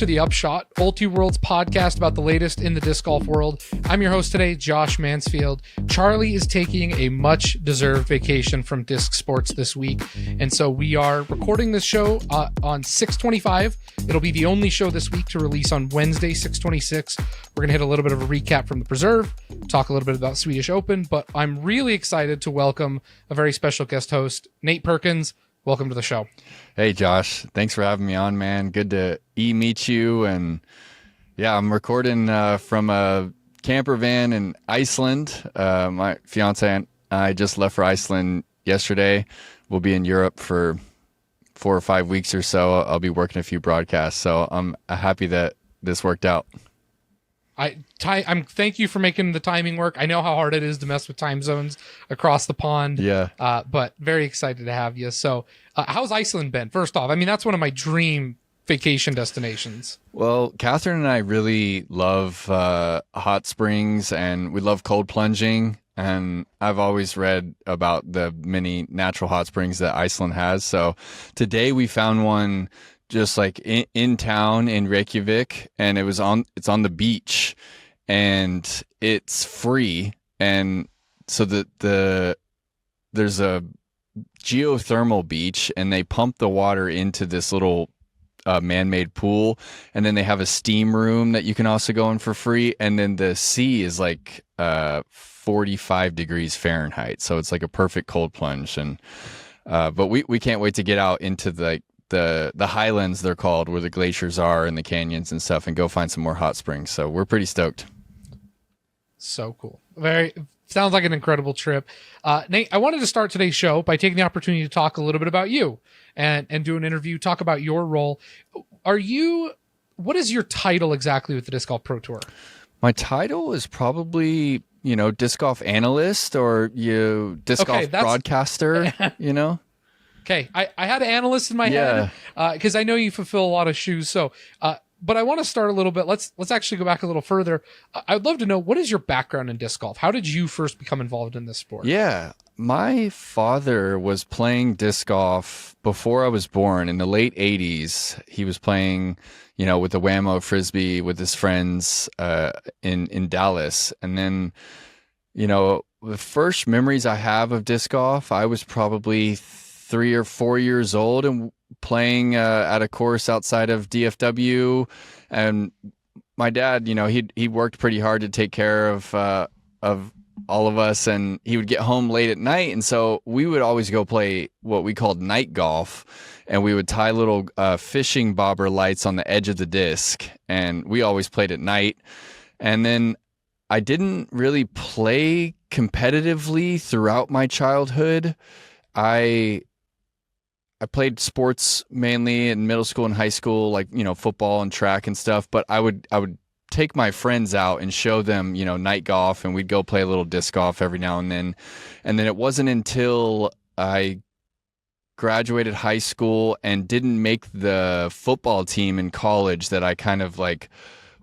to the Upshot, Ulti-World's podcast about the latest in the disc golf world. I'm your host today, Josh Mansfield. Charlie is taking a much-deserved vacation from disc sports this week, and so we are recording this show on 6/25. It'll be the only show this week to release on Wednesday, 6/26. We're going to hit a little bit of a recap from the Preserve, talk a little bit about Swedish Open, but I'm really excited to welcome a very special guest host, Nate Perkins. Welcome to the show. Hey, Josh. Thanks for having me on, man. Good to meet you. And yeah, I'm recording from a camper van in Iceland. My fiance and I just left for Iceland yesterday. We'll be in Europe for 4 or 5 weeks or so. I'll be working a few broadcasts. So I'm happy that this worked out. Thank you for making the timing work. I know how hard it is to mess with time zones across the pond. Yeah. But very excited to have you. So how's Iceland been? First off, I mean, that's one of my dream vacation destinations. Well, Catherine and I really love hot springs, and we love cold plunging. And I've always read about the many natural hot springs that Iceland has. So today we found one just like in town in Reykjavik, and it's on the beach, and it's free. And so there's a geothermal beach, and they pump the water into this little man-made pool, and then they have a steam room that you can also go in for free. And then the sea is like 45 degrees Fahrenheit, so it's like a perfect cold plunge. And but we can't wait to get out into the highlands, they're called, where the glaciers are and the canyons and stuff, and go find some more hot springs. So we're pretty stoked. So cool. Sounds like an incredible trip. Nate, I wanted to start today's show by taking the opportunity to talk a little bit about you and do an interview, talk about your role. What is your title exactly with the Disc Golf Pro Tour? My title is probably, disc golf analyst, or disc golf broadcaster, Okay, I had an analyst in my head because I know you fulfill a lot of shoes. So, but I want to start a little bit. Let's actually go back a little further. I'd love to know, what is your background in disc golf? How did you first become involved in this sport? Yeah, my father was playing disc golf before I was born in the late 80s. He was playing, with the Whammo Frisbee with his friends in Dallas. And then, the first memories I have of disc golf, I was probably 3 or 4 years old and playing at a course outside of DFW. And my dad, he worked pretty hard to take care of all of us, and he would get home late at night. And so we would always go play what we called night golf, and we would tie little fishing bobber lights on the edge of the disc, and we always played at night. And then I didn't really play competitively throughout my childhood. I played sports mainly in middle school and high school, like, football and track and stuff. But I would take my friends out and show them, night golf, and we'd go play a little disc golf every now and then. And then it wasn't until I graduated high school and didn't make the football team in college that I kind of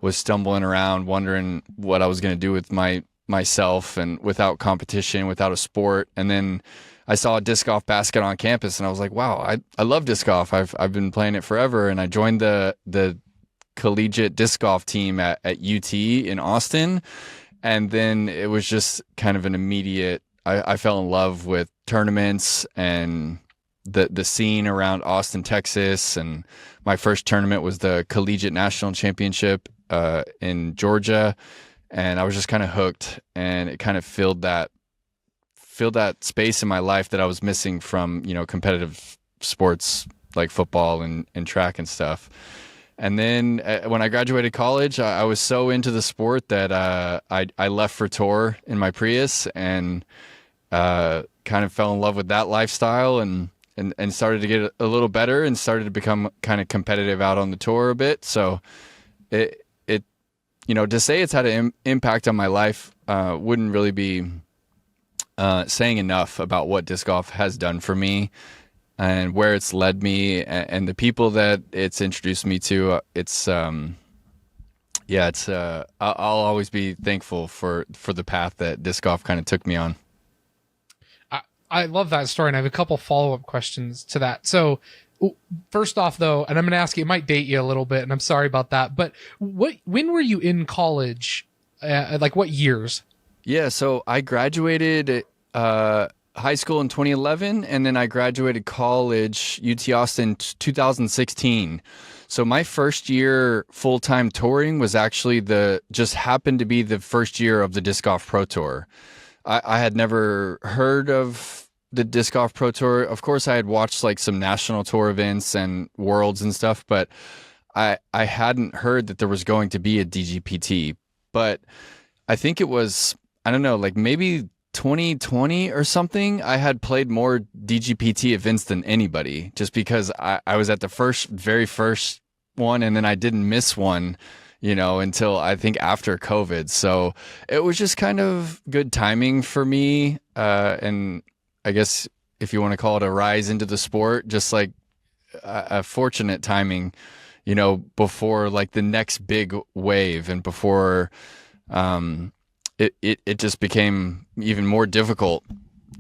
was stumbling around, wondering what I was going to do with myself, and without competition, without a sport. And then I saw a disc golf basket on campus, and I was like, wow, I love disc golf. I've been playing it forever. And I joined the collegiate disc golf team at UT in Austin. And then it was just kind of an immediate, I fell in love with tournaments and the scene around Austin, Texas. And my first tournament was the Collegiate National Championship in Georgia. And I was just kind of hooked, and it kind of filled that space in my life that I was missing from, competitive sports like football and track and stuff. And then when I graduated college, I was so into the sport that I left for tour in my Prius, and kind of fell in love with that lifestyle, and started to get a little better, and started to become kind of competitive out on the tour a bit. So it to say it's had an impact on my life wouldn't really be saying enough about what disc golf has done for me and where it's led me, and the people that it's introduced me to. I'll always be thankful for the path that disc golf kind of took me on. I love that story, and I have a couple follow-up questions to that. So First off, though, and I'm going to ask you, it might date you a little bit, and I'm sorry about that, but when were you in college? Like what years? Yeah, so I graduated high school in 2011, and then I graduated college, UT Austin, 2016. So my first year full-time touring was actually just happened to be the first year of the Disc Golf Pro Tour. I had never heard of the Disc Golf Pro Tour. Of course, I had watched like some national tour events and worlds and stuff, but I hadn't heard that there was going to be a DGPT. But I think it was, I don't know, like maybe 2020 or something. I had played more DGPT events than anybody, just because I was at the very first one, and then I didn't miss one, until I think after COVID. So it was just kind of good timing for me. And I guess if you want to call it a rise into the sport, just like a fortunate timing, before like the next big wave, and before it just became even more difficult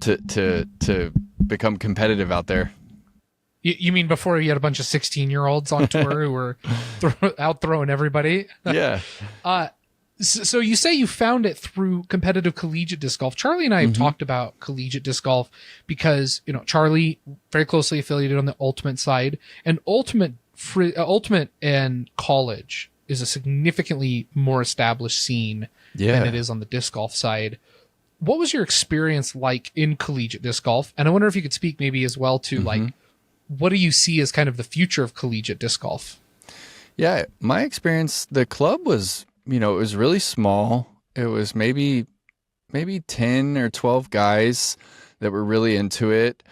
to become competitive out there. You mean before you had a bunch of 16-year-olds on tour who were out throwing everybody? Yeah. So you say you found it through competitive collegiate disc golf. Charlie and I have talked about collegiate disc golf because, Charlie very closely affiliated on the ultimate side, and ultimate and college is a significantly more established scene than it is on the disc golf side. What was your experience like in collegiate disc golf? And I wonder if you could speak maybe as well to like, what do you see as kind of the future of collegiate disc golf? Yeah, my experience, the club was, it was really small. It was maybe 10 or 12 guys that were really into it.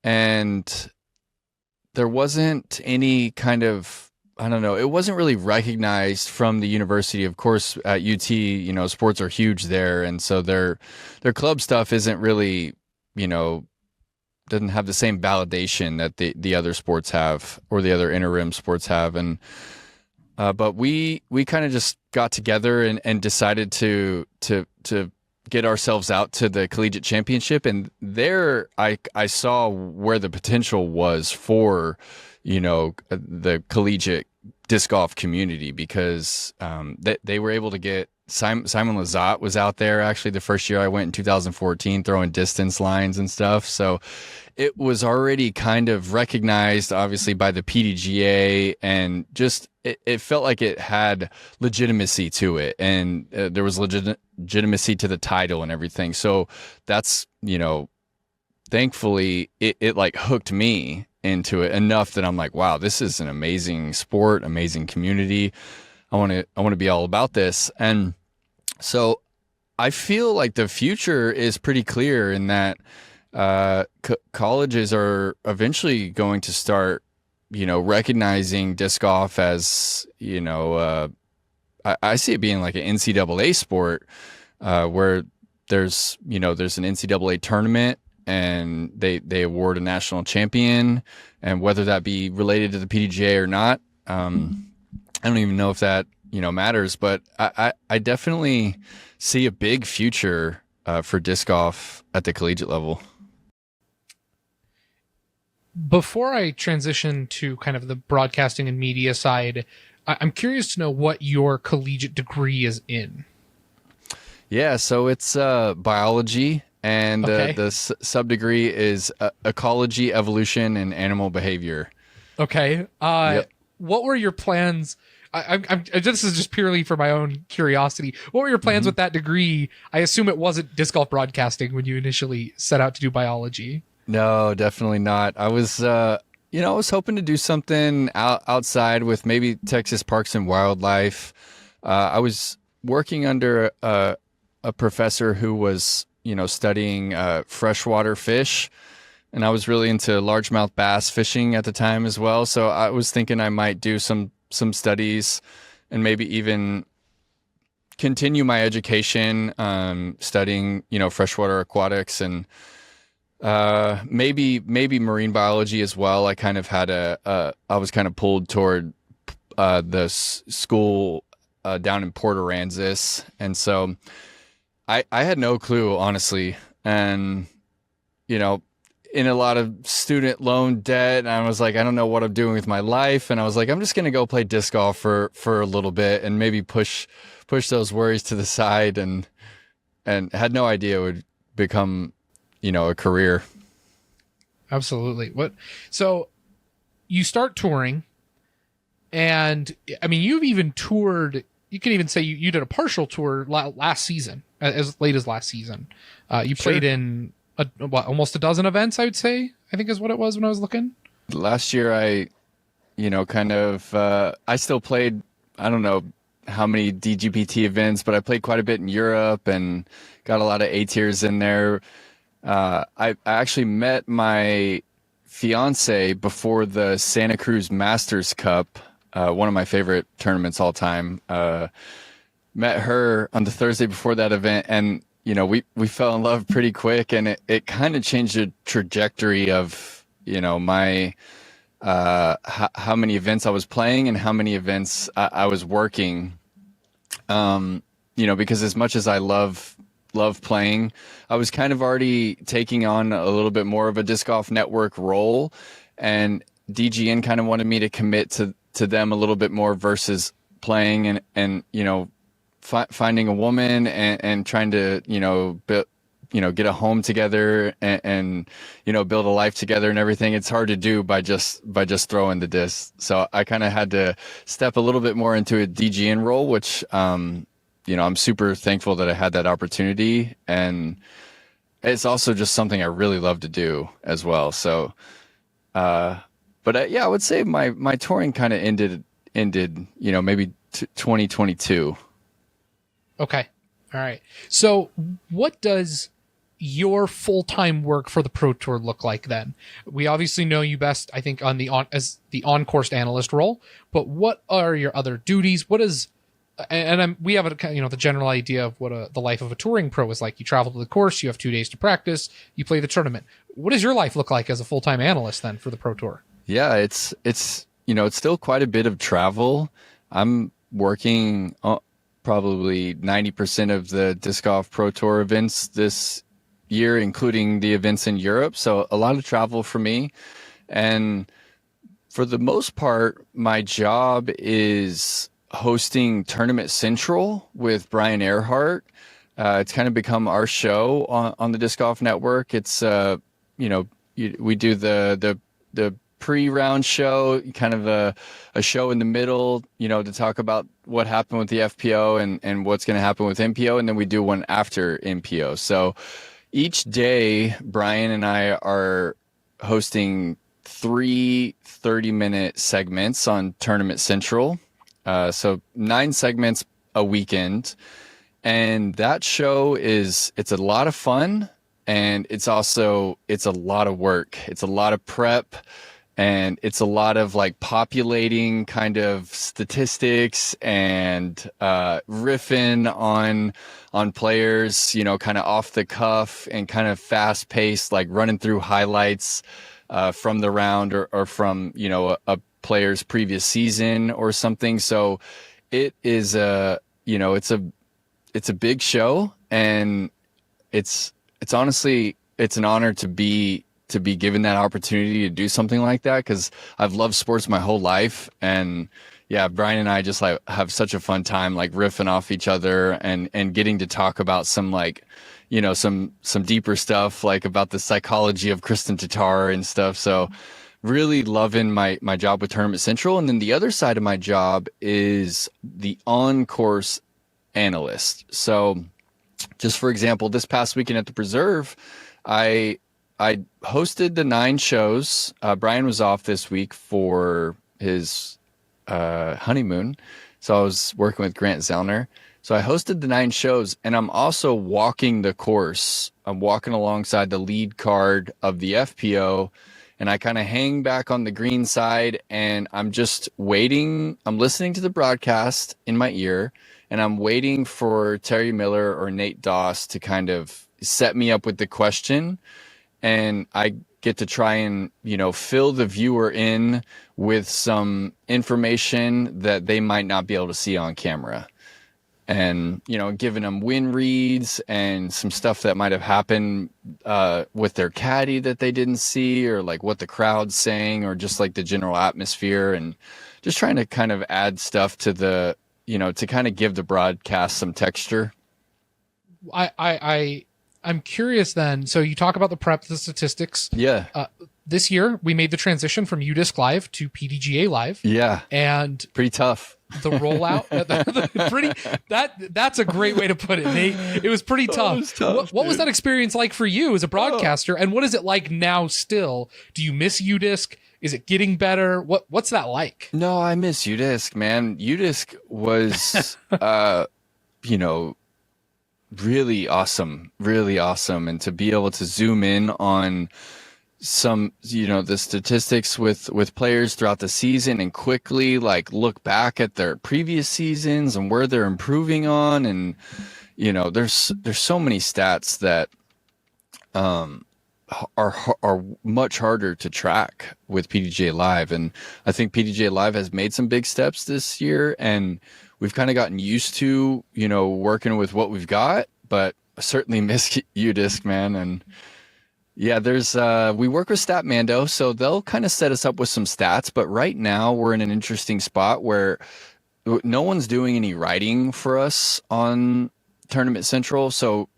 And there wasn't any kind of, I don't know, it wasn't really recognized from the university. Of course, at UT, sports are huge there. And so their club stuff isn't really, doesn't have the same validation that the other sports have, or the other inter-rim sports have. And but we kind of just got together and decided to get ourselves out to the collegiate championship. And there I saw where the potential was for, the collegiate disc golf community, because they were able to get Simon Lizotte was out there actually the first year I went in 2014, throwing distance lines and stuff. So it was already kind of recognized, obviously, by the PDGA, and just it felt like it had legitimacy to it, and there was legitimacy to the title and everything. So that's, thankfully it like hooked me into it enough that I'm like, wow, this is an amazing sport, amazing community. I want to be all about this. And so I feel like the future is pretty clear in that colleges are eventually going to start, recognizing disc golf as, I see it being like an NCAA sport, where there's an NCAA tournament, and they award a national champion, and whether that be related to the PDGA or not, I don't even know if that, matters, but I definitely see a big future for disc golf at the collegiate level. Before I transition to kind of the broadcasting and media side, I'm curious to know what your collegiate degree is in. Yeah, so it's biology, and the sub-degree is ecology, evolution, and animal behavior. Okay. Yep. What were your plans? This is just purely for my own curiosity. What were your plans with that degree? I assume it wasn't disc golf broadcasting when you initially set out to do biology. No, definitely not. I was, I was hoping to do something outside with maybe Texas Parks and Wildlife. I was working under a professor who was, studying freshwater fish, and I was really into largemouth bass fishing at the time as well. So I was thinking I might do some studies and maybe even continue my education, studying, freshwater aquatics, and maybe marine biology as well. I kind of had I was kind of pulled toward the school down in Port Aransas, and so I had no clue, honestly. And in a lot of student loan debt, and I was like, I don't know what I'm doing with my life, and I was like, I'm just gonna go play disc golf for a little bit and maybe push those worries to the side, and had no idea it would become, a career. Absolutely. So you start touring, and I mean, you've even toured. You can even say you did a partial tour last season, as late as last season. You played in almost a dozen events, I would say, I think is what it was when I was looking. Last year, I still played, I don't know how many DGPT events, but I played quite a bit in Europe and got a lot of A tiers in there. I actually met my fiance before the Santa Cruz Masters Cup, one of my favorite tournaments all time. Met her on the Thursday before that event, and we fell in love pretty quick, and it kind of changed the trajectory of my how many events I was playing and how many events I was working. Because as much as I love playing, I was kind of already taking on a little bit more of a disc golf network role, and DGN kind of wanted me to commit to them a little bit more versus playing and finding a woman and trying to get a home together and build a life together and everything. It's hard to do by just throwing the disc. So I kind of had to step a little bit more into a DGN role, which I'm super thankful that I had that opportunity, and it's also just something I really love to do as well. So, I would say my touring kind of ended, maybe 2022. Okay. All right. So what does your full-time work for the Pro Tour look like then? We obviously know you best, I think, as the on-course analyst role, but what are your other duties? What is, we have the general idea of what the life of a touring pro is like. You travel to the course, you have 2 days to practice, you play the tournament. What does your life look like as a full-time analyst then for the Pro Tour? Yeah, it's still quite a bit of travel. I'm working probably 90% of the Disc Golf Pro Tour events this year, including the events in Europe. So a lot of travel for me. And for the most part, my job is hosting Tournament Central with Brian Earhart. It's kind of become our show on the Disc Golf Network. It's, we do the pre-round show, kind of a show in the middle, to talk about what happened with the FPO and what's going to happen with MPO. And then we do one after MPO. So each day, Brian and I are hosting 3 30-minute segments on Tournament Central. So 9 segments a weekend. And that show it's a lot of fun. And it's a lot of work. It's a lot of prep. And it's a lot of like populating kind of statistics and riffing on players, kind of off the cuff and kind of fast paced, like running through highlights from the round or from, a player's previous season or something. So it is it's a big show, and it's honestly, it's an honor to be given that opportunity to do something like that, because I've loved sports my whole life. And yeah, Brian and I just like have such a fun time, like riffing off each other and getting to talk about some like, some deeper stuff, like about the psychology of Kristen Tatar and stuff. So really loving my job with Tournament Central. And then the other side of my job is the on-course analyst. So just for example, this past weekend at the Preserve, I hosted the 9 shows. Brian was off this week for his honeymoon, so I was working with Grant Zellner. So I hosted the 9 shows, and I'm also walking the course. I'm walking alongside the lead card of the FPO, and I kind of hang back on the green side, and I'm just waiting. I'm listening to the broadcast in my ear, and I'm waiting for Terry Miller or Nate Doss to kind of set me up with the question. And I get to try and, fill the viewer in with some information that they might not be able to see on camera. and, giving them win reads and some stuff that might have happened with their caddy that they didn't see, or like what the crowd's saying, or just like the general atmosphere, and just trying to kind of add stuff to the, to kind of give the broadcast some texture. I'm curious then. So you talk about the prep, the statistics. Yeah. This year we made the transition from UDisc Live to PDGA Live. Yeah. And pretty tough. The rollout, that's a great way to put it, Nate. It was pretty tough. It was tough, what was that experience like for you as a broadcaster? And what is it like now still? Do you miss UDisc? Is it getting better? What's that like? No, I miss UDisc, man. UDisc was, really awesome. And to be able to zoom in on some, the statistics with players throughout the season and quickly like look back at their previous seasons and where they're improving on. And, there's so many stats that, are much harder to track with PDGA Live. And I think PDGA Live has made some big steps this year, and we've kind of gotten used to, working with what we've got, but I certainly miss UDisc, man. And yeah, we work with Statmando, so they'll kind of set us up with some stats, but right now we're in an interesting spot where no one's doing any writing for us on Tournament Central. So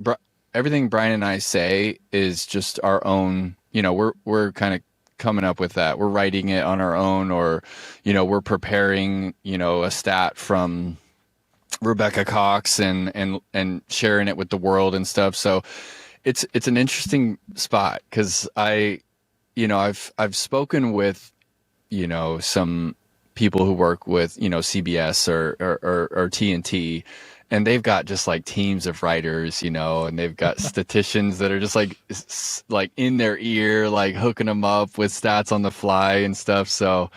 everything Brian and I say is just our own, we're kind of coming up with that. We're writing it on our own, or, we're preparing, a stat from Rebecca Cox and sharing it with the world and stuff. So it's an interesting spot, because I've spoken with, some people who work with, CBS or TNT, and they've got just like teams of writers, and they've got statisticians that are just like in their ear, like hooking them up with stats on the fly and stuff. So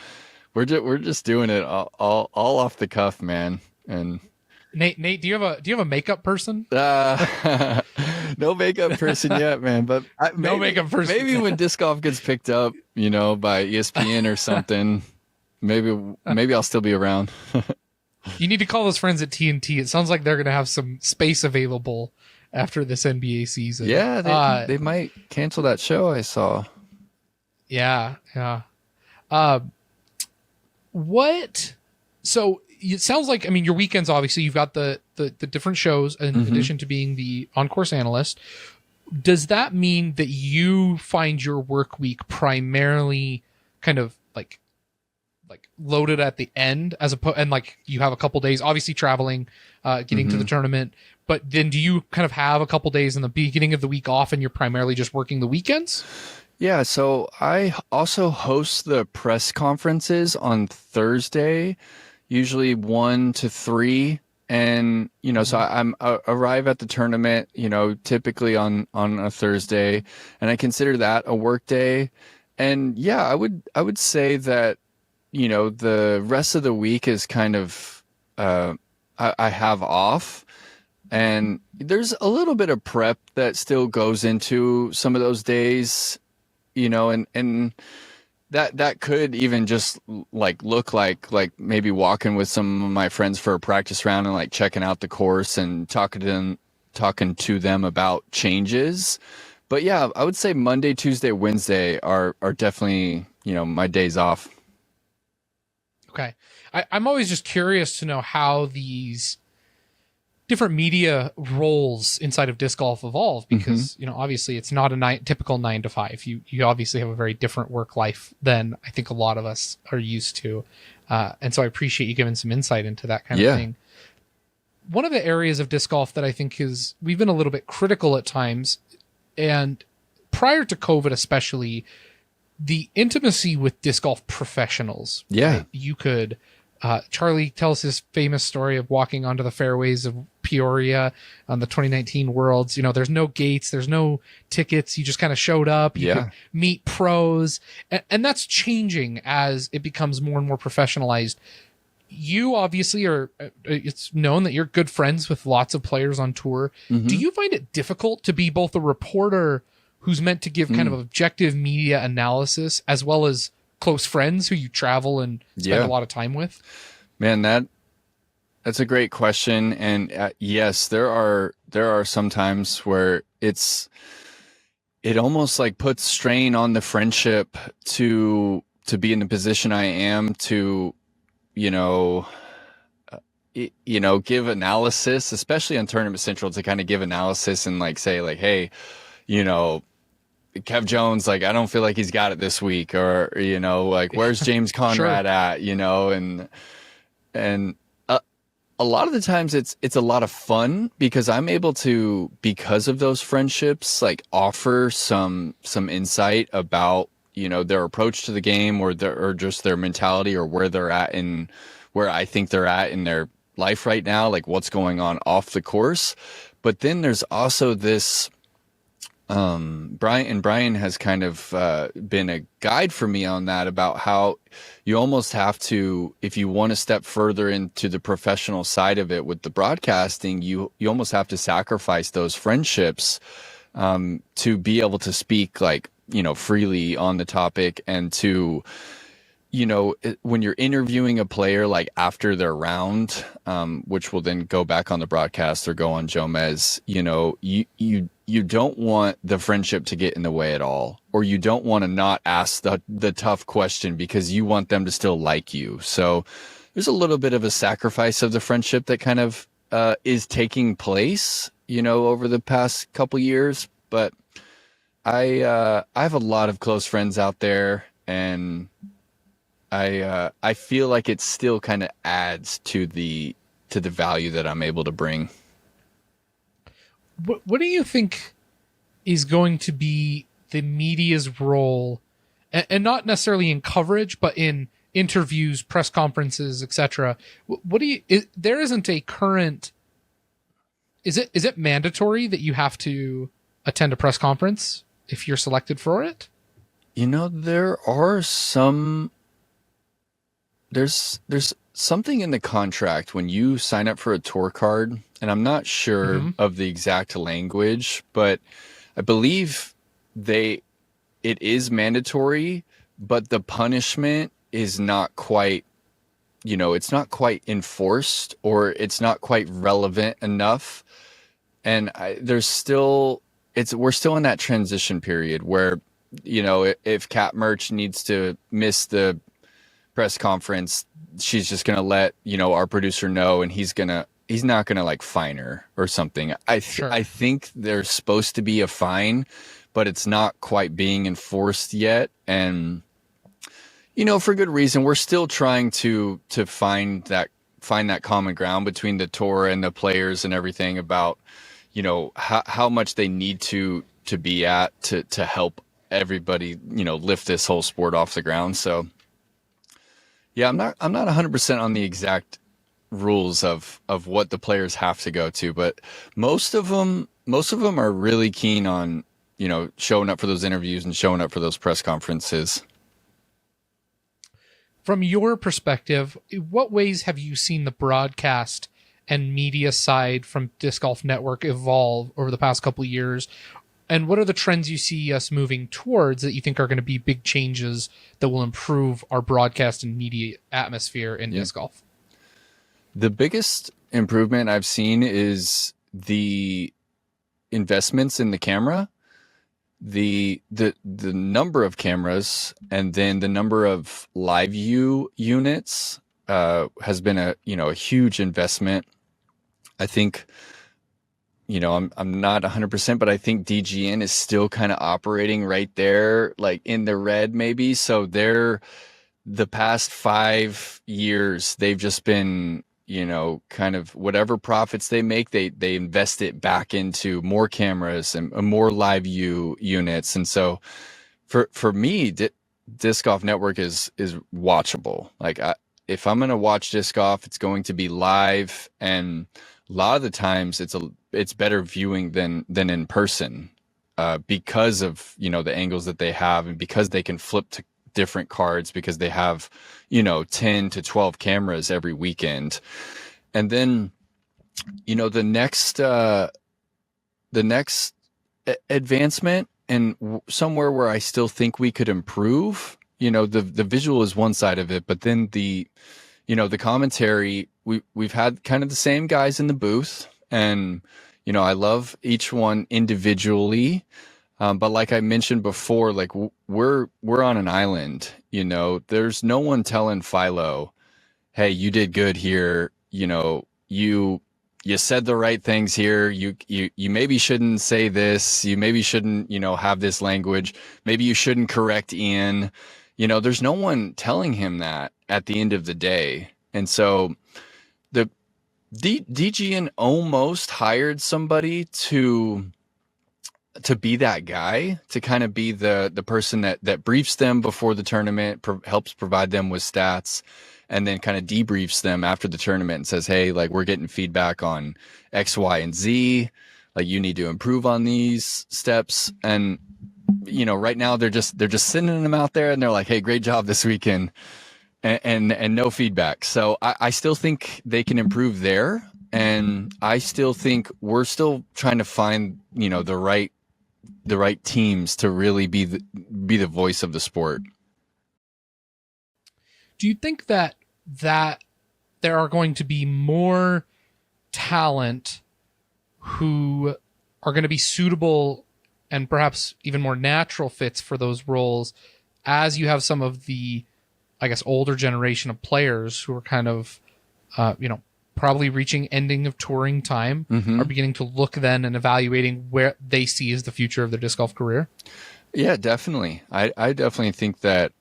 we're just doing it all off the cuff, man. And Nate, do you have a makeup person? No makeup person yet, man. But no makeup person. Maybe when disc golf gets picked up, by ESPN or something, maybe I'll still be around. You need to call those friends at TNT. It sounds like they're going to have some space available after this NBA season. Yeah, they might cancel that show I saw. Yeah. So it sounds like, your weekends, obviously, you've got the different shows in addition to being the on-course analyst. Does that mean that you find your work week primarily kind of like loaded at the end, and like you have a couple days, obviously traveling, getting to the tournament, but then do you kind of have a couple days in the beginning of the week off and you're primarily just working the weekends? Yeah. So I also host the press conferences on Thursday, usually 1 to 3. And, so I arrive at the tournament, typically on a Thursday, and I consider that a work day. And yeah, I would say that, the rest of the week is kind of, I have off, and there's a little bit of prep that still goes into some of those days, and that could even just look like maybe walking with some of my friends for a practice round and checking out the course and talking to them about changes. But yeah, I would say Monday, Tuesday, Wednesday are definitely, my days off. Okay. I'm always just curious to know how these different media roles inside of disc golf evolve, because, obviously it's not a typical 9 to 5. You obviously have a very different work life than I think a lot of us are used to. And so I appreciate you giving some insight into that kind of thing. One of the areas of disc golf that I think we've been a little bit critical at times, and prior to COVID especially, the intimacy with disc golf professionals. Yeah. Right? You could, Charlie tells his famous story of walking onto the fairways of Peoria on the 2019 Worlds. There's no gates, there's no tickets. You just kind of showed up. You could meet pros. And that's changing as it becomes more and more professionalized. You obviously it's known that you're good friends with lots of players on tour. Do you find it difficult to be both a reporter who's meant to give kind of objective media analysis, as well as close friends who you travel and spend a lot of time with? Man, That's a great question. And yes, there are some times where it almost like puts strain on the friendship to be in the position I am to, you know, give analysis, especially on Tournament Central, to kind of give analysis and like say like, hey, you know, Kev Jones, like, I don't feel like he's got it this week, or, you know, like, where's James Conrad at, you know, and a lot of the times it's a lot of fun because I'm able to, because of those friendships, like offer some insight about, you know, their approach to the game or just their mentality or where they're at in where I think they're at in their life right now, like what's going on off the course. But then there's also this, Brian has kind of been a guide for me on that, about how you almost have to, if you want to step further into the professional side of it with the broadcasting, you almost have to sacrifice those friendships to be able to speak, like, you know, freely on the topic, and to, you know, when you're interviewing a player, like after their round, which will then go back on the broadcast or go on Jomez, you know, you don't want the friendship to get in the way at all, or you don't want to not ask the tough question because you want them to still like you. So there's a little bit of a sacrifice of the friendship that kind of is taking place, you know, over the past couple years. But I have a lot of close friends out there, and I feel like it still kind of adds to the value that I'm able to bring. What do you think is going to be the media's role, and not necessarily in coverage, but in interviews, press conferences, etc.? What do you? There isn't a current. Is it mandatory that you have to attend a press conference if you're selected for it? You know, there's something in the contract when you sign up for a tour card, and I'm not sure of the exact language, but I believe it is mandatory, but the punishment is not quite, you know, it's not quite enforced, or it's not quite relevant enough. And we're still in that transition period where, you know, if Cat Merch needs to miss the press conference, she's just going to let, you know, our producer know, and he's not going to like fine her or something. I think there's supposed to be a fine, but it's not quite being enforced yet. And, you know, for good reason. We're still trying to find that common ground between the tour and the players and everything about, you know, how much they need to be at to help everybody, you know, lift this whole sport off the ground. So yeah, I'm not 100% on the exact rules of what the players have to go to, but most of them are really keen on, you know, showing up for those interviews and showing up for those press conferences. From your perspective, what ways have you seen the broadcast and media side from Disc Golf Network evolve over the past couple of years? And what are the trends you see us moving towards that you think are going to be big changes that will improve our broadcast and media atmosphere in disc golf? The biggest improvement I've seen is the investments in the camera, the number of cameras, and then the number of live view units has been a huge investment. I think, you know, I'm not 100%, but I think DGN is still kind of operating right there, like in the red maybe. So the past 5 years, they've just been, you know, kind of whatever profits they make, they invest it back into more cameras and more live view units. And so for me, Disc Golf Network is watchable. Like if I'm going to watch disc golf, it's going to be live, and a lot of the times it's better viewing than in person, because of, you know, the angles that they have, and because they can flip to different cards, because they have, you know, 10 to 12 cameras every weekend. And then, you know, the next advancement, and somewhere where I still think we could improve, you know, the visual is one side of it, but then the commentary, we've had kind of the same guys in the booth, and I love each one individually. But like I mentioned before, like we're on an island, there's no one telling Philo, hey, you did good here. You said the right things here. You maybe shouldn't say this. You maybe shouldn't, have this language. Maybe you shouldn't correct Ian. There's no one telling him that at the end of the day. And so the DGN almost hired somebody to be that guy, to kind of be the person that briefs them before the tournament, helps provide them with stats, and then kind of debriefs them after the tournament and says, hey, like, we're getting feedback on X, Y, and Z. Like, you need to improve on these steps. And, right now they're just sending them out there and they're like, hey, great job this weekend, and no feedback. So I still think they can improve there. And I still think we're still trying to find, the right teams to really be the voice of the sport. Do you think that there are going to be more talent who are going to be suitable and perhaps even more natural fits for those roles, as you have some of the, I guess, older generation of players who are kind of, probably reaching ending of touring time, are beginning to look then and evaluating where they see as the future of their disc golf career? Yeah, definitely. I definitely think that,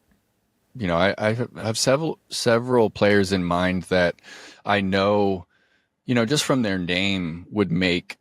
I have several players in mind that I know, just from their name would make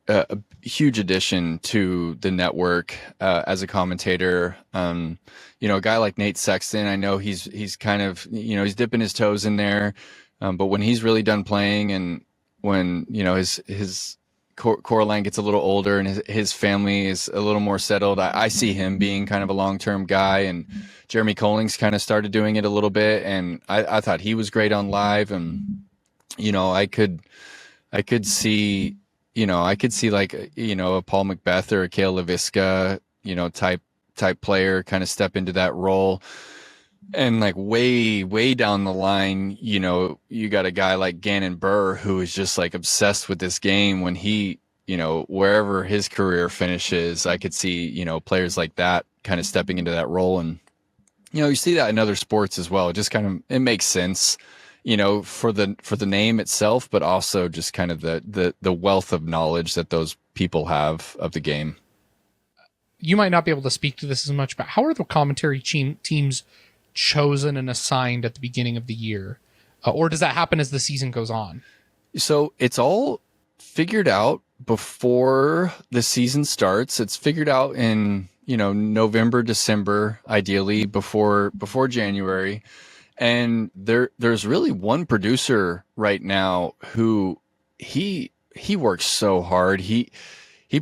a huge addition to the network as a commentator. A guy like Nate Sexton, I know he's kind of, he's dipping his toes in there. But when he's really done playing, and when, his Coraline gets a little older and his family is a little more settled, I see him being kind of a long-term guy. And Jeremy Collings kind of started doing it a little bit, and I thought he was great on live. And, I could see, like, a Paul Macbeth or a Cale LaVisca, type player kind of step into that role. And like way down the line, you got a guy like Gannon Buhr, who is just like obsessed with this game. When he, wherever his career finishes, I could see, players like that kind of stepping into that role. And, you see that in other sports as well. It just kind of, it makes sense, for the name itself, but also just kind of the wealth of knowledge that those people have of the game. You might not be able to speak to this as much, but how are the commentary teams chosen and assigned at the beginning of the year, or does that happen as the season goes on? So it's all figured out before the season starts. It's figured out in November, December, ideally before January. And there's really one producer right now who he works so hard. He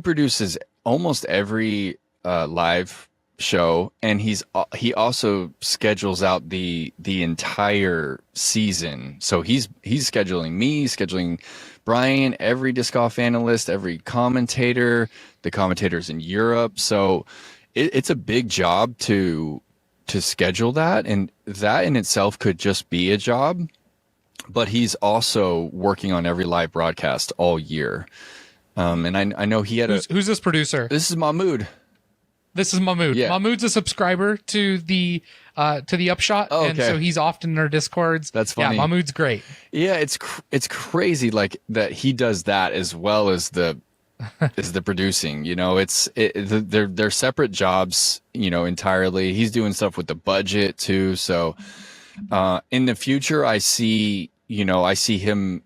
produces almost every live show, and he also schedules out the entire season. So he's scheduling me, scheduling Brian, every disc golf analyst, every commentator, the commentators in Europe. So it's a big job to schedule that, and that in itself could just be a job. But he's also working on every live broadcast all year. And I know he had who's this producer? This is Mahmoud. This is Mahmoud. Yeah. Mahmoud's a subscriber to the Upshot, and so he's often in our Discords. That's funny. Yeah, Mahmoud's great. Yeah, it's crazy, like, that he does that as well as the producing. They're separate jobs, entirely. He's doing stuff with the budget too. So in the future, I see him,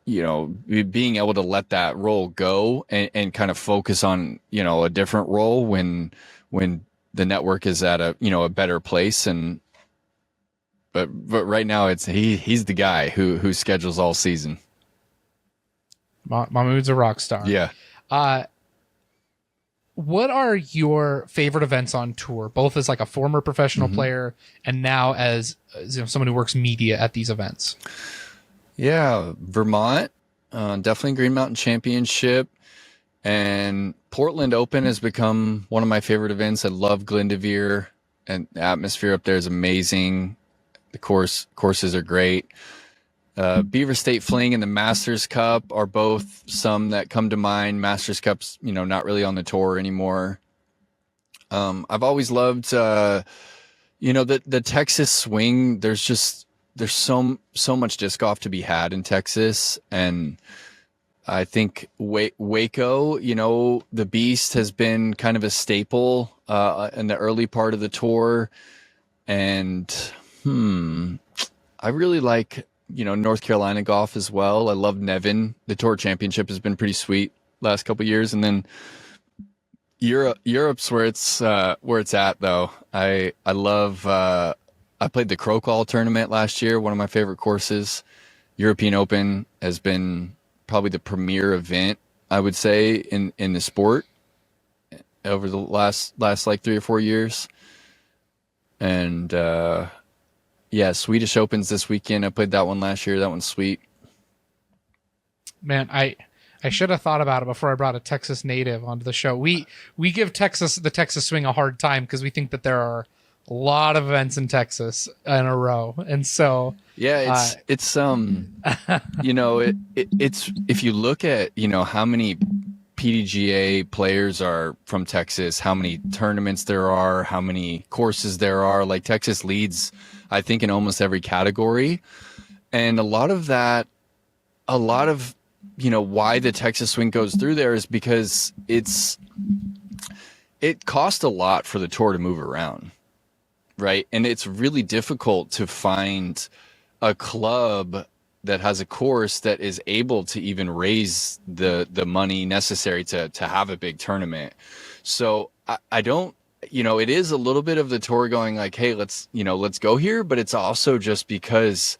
being able to let that role go and kind of focus on, a different role when the network is at a better place. But right now he's the guy who schedules all season. Mahmoud's a rock star. Yeah. What are your favorite events on tour, both as like a former professional player and now as someone who works media at these events? Yeah, Vermont, definitely Green Mountain Championship, and Portland Open has become one of my favorite events. I love Glendoveer, and the atmosphere up there is amazing. The courses are great. Beaver State Fling and the Masters Cup are both some that come to mind. Masters Cup's, not really on the tour anymore. I've always loved, the Texas swing. There's so much disc golf to be had in Texas. And I think Waco, the Beast has been kind of a staple in the early part of the tour. And I really like, North Carolina golf as well. I love Nevin. The Tour Championship has been pretty sweet last couple of years. And then Europe's where it's at though. I love, I played the Crow Call tournament last year, one of my favorite courses. European Open has been probably the premier event, I would say, in the sport over the last like 3 or 4 years. And, Swedish Open's this weekend. I played that one last year. That one's sweet. Man, I should have thought about it before I brought a Texas native onto the show. We give the Texas swing a hard time because we think that there are a lot of events in Texas in a row. And so it's it's if you look at, how many PDGA players are from Texas, how many tournaments there are, how many courses there are, like Texas leads, I think, in almost every category. And a lot of why the Texas swing goes through there is because it costs a lot for the tour to move around, right? And it's really difficult to find a club that has a course that is able to even raise the money necessary to have a big tournament. So I don't, it is a little bit of the tour going like, hey, let's go here. But it's also just because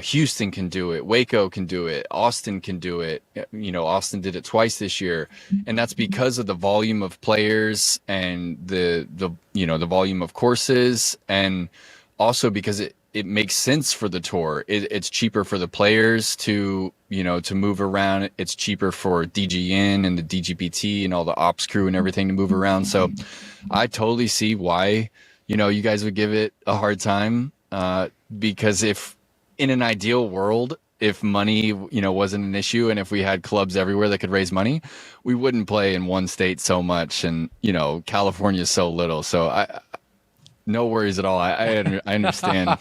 Houston can do it, Waco can do it, Austin can do it. Austin did it twice this year. And that's because of the volume of players and the volume of courses, and also because it makes sense for the tour. It's cheaper for the players to move around. It's cheaper for DGN and the DGPT and all the ops crew and everything to move around. So I totally see why, you guys would give it a hard time, because if in an ideal world, if money, wasn't an issue, and if we had clubs everywhere that could raise money, we wouldn't play in one state so much. And, California is so little. So no worries at all. I understand.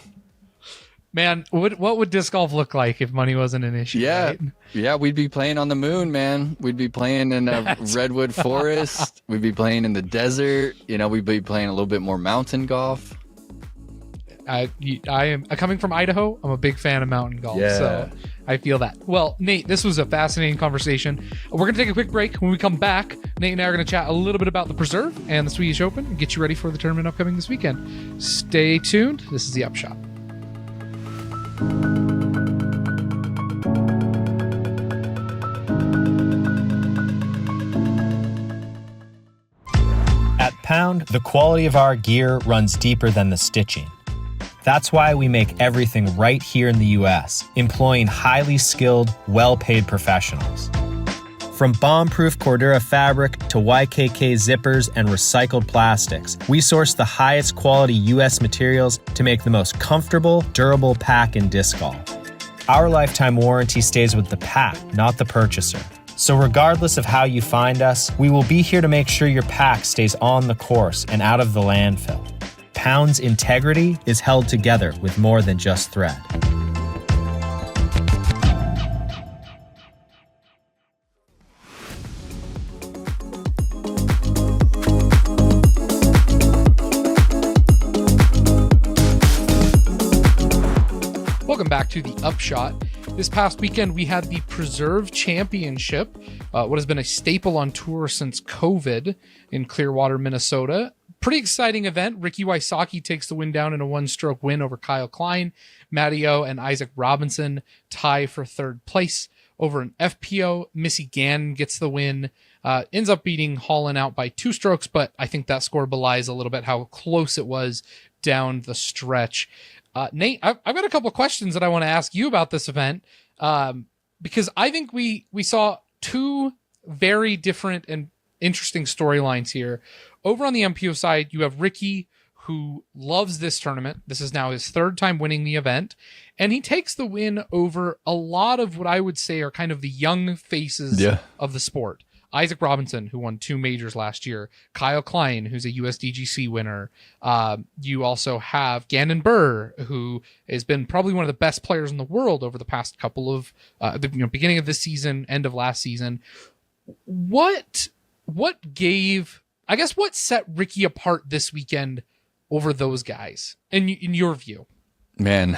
Man, what would disc golf look like if money wasn't an issue? Yeah, right? Yeah, we'd be playing on the moon, man. We'd be playing in a redwood forest. We'd be playing in the desert. We'd be playing a little bit more mountain golf. I am coming from Idaho. I'm a big fan of mountain golf, so I feel that. Well, Nate, this was a fascinating conversation. We're going to take a quick break. When we come back, Nate and I are going to chat a little bit about the Preserve and the Swedish Open and get you ready for the tournament upcoming this weekend. Stay tuned. This is the Upshot. At Pound, the quality of our gear runs deeper than the stitching. That's why we make everything right here in the US, employing highly skilled, well-paid professionals. From bomb-proof Cordura fabric to YKK zippers and recycled plastics, we source the highest quality US materials to make the most comfortable, durable pack in disc golf. Our lifetime warranty stays with the pack, not the purchaser. So regardless of how you find us, we will be here to make sure your pack stays on the course and out of the landfill. Pound's integrity is held together with more than just thread. Welcome back to the Upshot. This past weekend, we had the Preserve Championship, what has been a staple on tour since COVID in Clearwater, Minnesota. Pretty exciting event. Ricky Wysocki takes the win down in a one-stroke win over Kyle Klein. Matteo and Isaac Robinson tie for third place. Over an FPO, Missy Gannon gets the win. Ends up beating Holland out by 2 strokes, but I think that score belies a little bit how close it was down the stretch. Nate, I've got a couple of questions that I want to ask you about this event, because I think we saw 2 very different and interesting storylines here. Over on the MPO side, you have Ricky, who loves this tournament. This is now his third time winning the event, and he takes the win over a lot of what I would say are kind of the young faces of the sport. Isaac Robinson, who won 2 majors last year, Kyle Klein, who's a USDGC winner. You also have Gannon Buhr, who has been probably one of the best players in the world over the past couple of beginning of this season, end of last season. What set Ricky apart this weekend over those guys in your view? Man,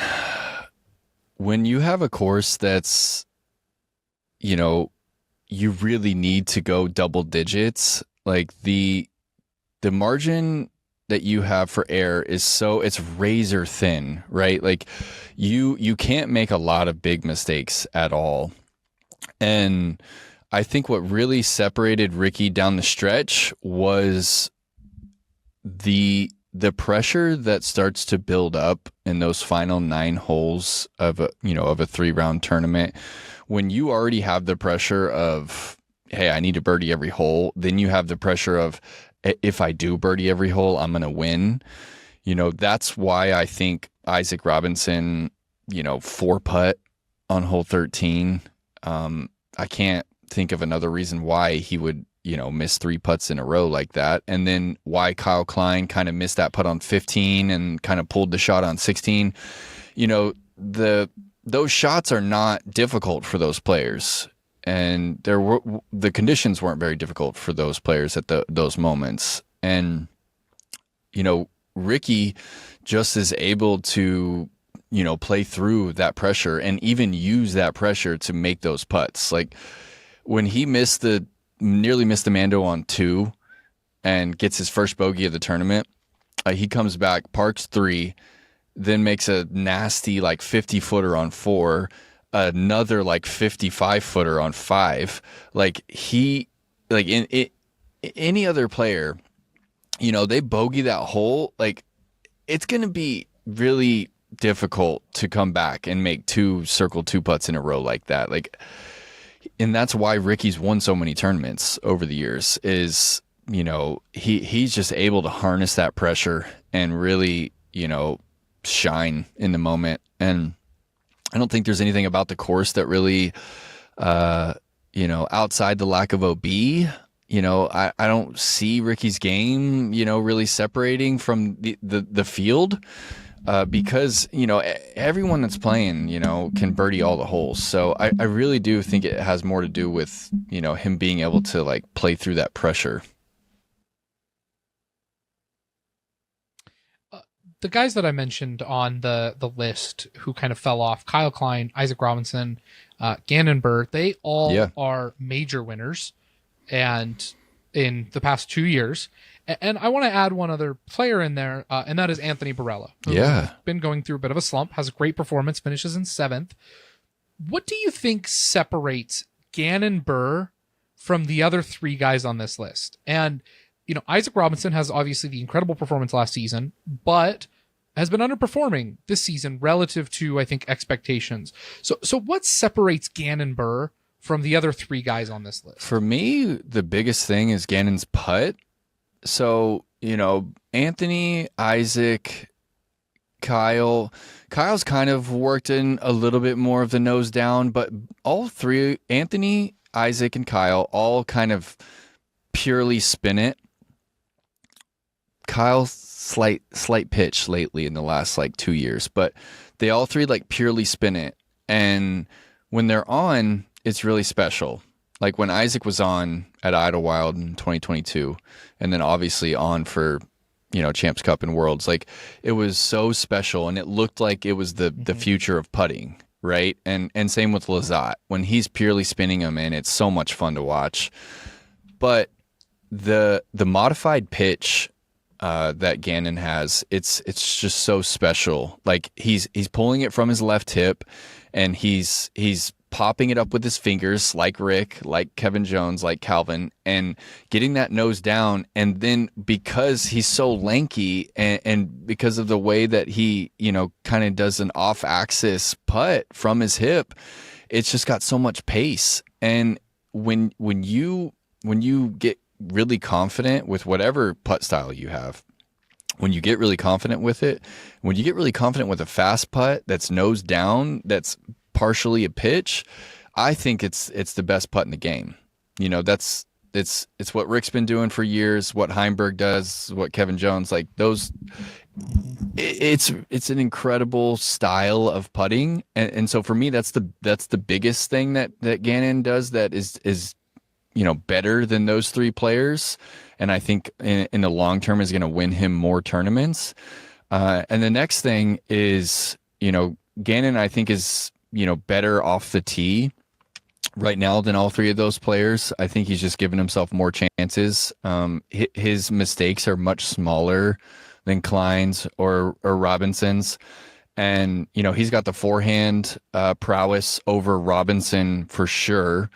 when you have a course that's, you really need to go double digits, like the margin that you have for error it's razor thin, right? Like you can't make a lot of big mistakes at all. And I think what really separated Ricky down the stretch was the pressure that starts to build up in those final 9 holes of a 3-round tournament. When you already have the pressure of, hey, I need to birdie every hole, then you have the pressure of, if I do birdie every hole, I'm going to win. That's why I think Isaac Robinson, 4-putt on hole 13. I can't think of another reason why he would, miss 3 putts in a row like that. And then why Kyle Klein kind of missed that putt on 15 and kind of pulled the shot on 16. Those shots are not difficult for those players, and the conditions weren't very difficult for those players at those moments. And Ricky just is able to play through that pressure and even use that pressure to make those putts. Like when he nearly missed the Mando on 2 and gets his first bogey of the tournament, he comes back, parks 3. Then makes a nasty 50-footer on 4, another 55-footer on 5. Any other player, they bogey that hole, it's going to be really difficult to come back and make 2 circle 2 putts in a row like that. And that's why Ricky's won so many tournaments over the years is, he's just able to harness that pressure and really, shine in the moment. And I don't think there's anything about the course that really outside the lack of OB, I don't see Ricky's game really separating from the field because everyone that's playing can birdie all the holes. So I really do think it has more to do with him being able to play through that pressure. The guys that I mentioned on the list who kind of fell off, Kyle Klein, Isaac Robinson, Gannon Buhr, they all are major winners and in the past 2 years. And I want to add one other player in there, and that is Anthony Barella, who's been going through a bit of a slump, has a great performance, finishes in 7th. What do you think separates Gannon Buhr from the other 3 guys on this list? And Isaac Robinson has obviously the incredible performance last season, but has been underperforming this season relative to, I think, expectations. So what separates Gannon Buhr from the other 3 guys on this list? For me, the biggest thing is Gannon's putt. So, Anthony, Isaac, Kyle's kind of worked in a little bit more of the nose down, but all 3, Anthony, Isaac, and Kyle, all kind of purely spin it. Kyle's slight pitch lately in the last 2 years, but they all 3 purely spin it. And when they're on, it's really special. Like when Isaac was on at Idlewild in 2022, and then obviously on for, Champs Cup and Worlds, it was so special, and it looked like it was the future of putting, right? And same with Lizotte. When he's purely spinning them in, it's so much fun to watch. But the modified pitch that Gannon has, it's just so special. He's pulling it from his left hip, and he's popping it up with his fingers like Rick, like Kevin Jones, like Calvin, and getting that nose down. And then because he's so lanky and because of the way that he, kind of does an off-axis putt from his hip, it's just got so much pace. And when you get really confident with whatever putt style you have, when you get really confident with it, when you get really confident with a fast putt that's nose down, that's partially a pitch, I think it's the best putt in the game. You know, it's what Rick's been doing for years, what Heimberg does, what Kevin Jones, like those. It's an incredible style of putting, and so for me, that's the biggest thing that Gannon does that is you know, better than those three players, and I think in the long term is going to win him more tournaments. And the next thing is, you know, Gannon, I think, is, you know, better off the tee right now than all three of those players. I think he's just given himself more chances. His mistakes are much smaller than Klein's or Robinson's. And, you know, he's got the forehand prowess over Robinson for sure.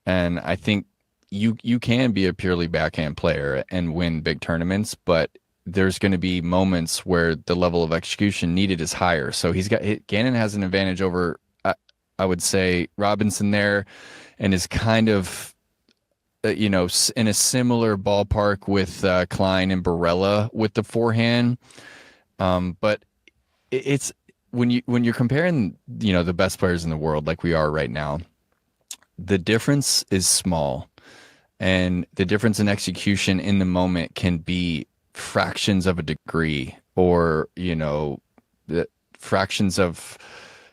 And I think you can be a purely backhand player and win big tournaments, but there's going to be moments where the level of execution needed is higher. So Gannon has an advantage over, I would say, Robinson there, and is kind of, you know, in a similar ballpark with Klein and Barella with the forehand. But it's when you're comparing, you know, the best players in the world like we are right now, the difference is small, and the difference in execution in the moment can be fractions of a degree, or, you know, the fractions of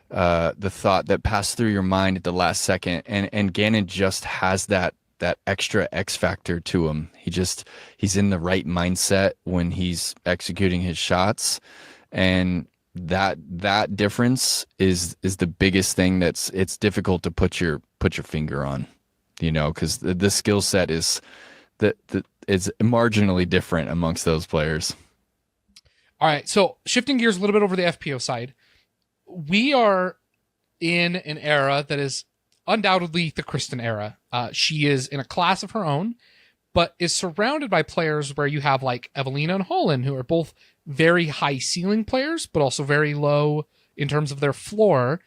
the thought that passed through your mind at the last second. And Gannon just has that extra X factor to him. He's in the right mindset when he's executing his shots, and that difference is the biggest thing it's difficult to put your finger on, you know, because the skill set is it's marginally different amongst those players. All right, so shifting gears a little bit over the FPO side, we are in an era that is undoubtedly the Kristen era. She is in a class of her own, but is surrounded by players where you have like Evelina and Holland, who are both very high ceiling players, but also very low in terms of their floor.